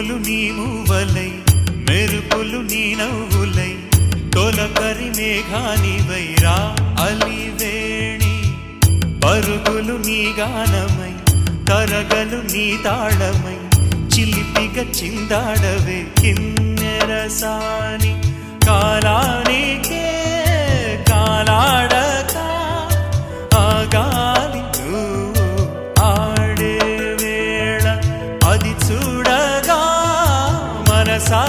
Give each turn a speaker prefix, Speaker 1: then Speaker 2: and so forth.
Speaker 1: ఉరుములు నీ మూవలై మెరుపులు నీ నవ్వులై తొలకరి మేఘానివై రా అలివేణి పరుగులు నీ గానమై తరగలు నీ తాళమై చిలిపిగా చిందాడవే కిన్నెరసాని కాలానికే కాలాడక ఆగాలి నువ్వు ఆడే వేళ అది చూడగా మనసా